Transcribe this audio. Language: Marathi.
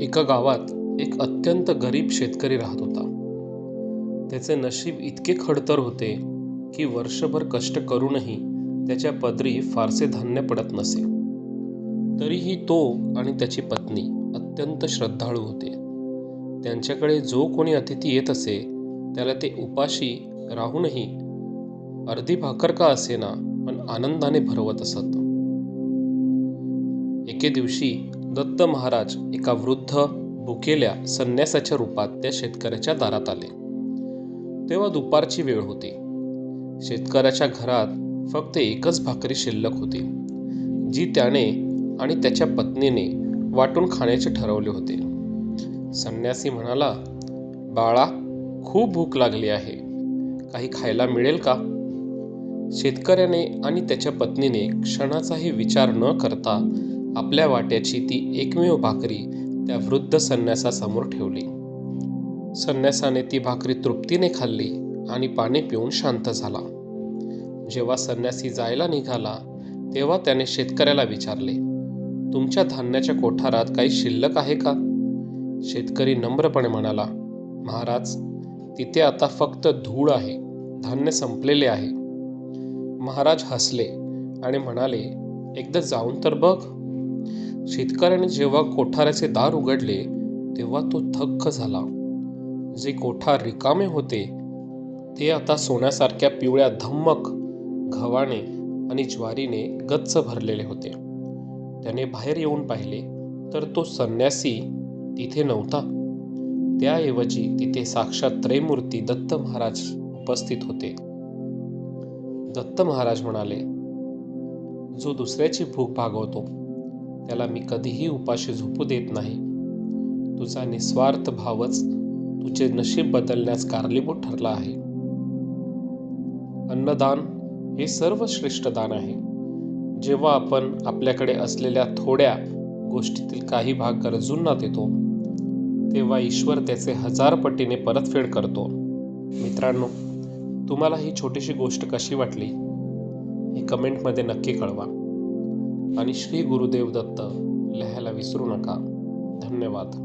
एका गावात एक अत्यंत गरीब शेतकरी राहत होता. त्याचे नशीब इतके खडतर होते की वर्षभर कष्ट करूनही त्याच्या पदरी फारसे धान्य पडत नसे. तरीही तो आणि त्याची पत्नी अत्यंत श्रद्धाळू होते. त्यांच्याकडे जो कोणी अतिथी येत असे त्याला ते उपाशी राहूनही अर्धी भाकर का असेना पण आनंदाने भरवत असत. एके दिवशी दत्त महाराज एका वृद्ध भुकेल्या संन्यासाच्या रूपात त्या शेतकऱ्याच्या दारात आले. तेव्हा दुपारची वेळ होती. शेतकऱ्याच्या घरात फक्त एकच भाकरी शिल्लक होती, जी त्याने आणि त्याच्या पत्नीने वाटून खाण्याचे ठरवले होते. संन्यासी म्हणाला, "बाळा, खूप भूक लागली आहे. काही खायला मिळेल का?" शेतकऱ्याने आणि त्याच्या पत्नीने क्षणाचाही विचार न करता आपल्या वाट्याची ती एकमेव भाकरी त्या वृद्ध संन्यासासमोर ठेवली. संन्यासाने ती भाकरी तृप्तीने खाल्ली आणि पाणी पिऊन शांत झाला. जेव्हा संन्यासी जायला निघाला तेव्हा त्याने शेतकऱ्याला विचारले, "तुमच्या धान्याच्या कोठारात काही शिल्लक आहे का?" शेतकरी नम्रपणे म्हणाला, "महाराज, तिथे आता फक्त धूळ आहे. धान्य संपलेले आहे." महाराज हसले आणि म्हणाले, "एकदा जाऊन तर बघ." शेतकऱ्याने जेव्हा कोठाराचे दार उघडले तेव्हा तो थक्क झाला. जे कोठार रिकामे होते ते आता सोन्यासारख्या पिवळ्या धम्मक गव्हाणे आणि ज्वारीने गच्च भरलेले होते. त्याने बाहेर येऊन पाहिले तर तो संन्यासी तिथे नव्हता. त्याऐवजी तिथे साक्षात त्रयमूर्ती दत्त महाराज उपस्थित होते. दत्त महाराज म्हणाले, "जो दुसऱ्याची भूक भागवतो त्याला मी कधीही उपाशी झोपू देत नाही. तुझा निस्वार्थ भावच तुझे नशीब बदलण्यास कारणीभूत ठरला आहे." अन्नदान हे सर्वश्रेष्ठ दान आहे. जेव्हा आपण आपल्याकडे असलेल्या थोड्या गोष्टीतील काही भाग गरजूंना देतो तेव्हा ईश्वर त्याचे 1000 पटीने परतफेड करतो. मित्रांनो, तुम्हाला ही छोटीशी गोष्ट कशी वाटली हे कमेंटमध्ये नक्की कळवा आणि श्री गुरुदेव दत्त लिहायला विसरू नका. धन्यवाद.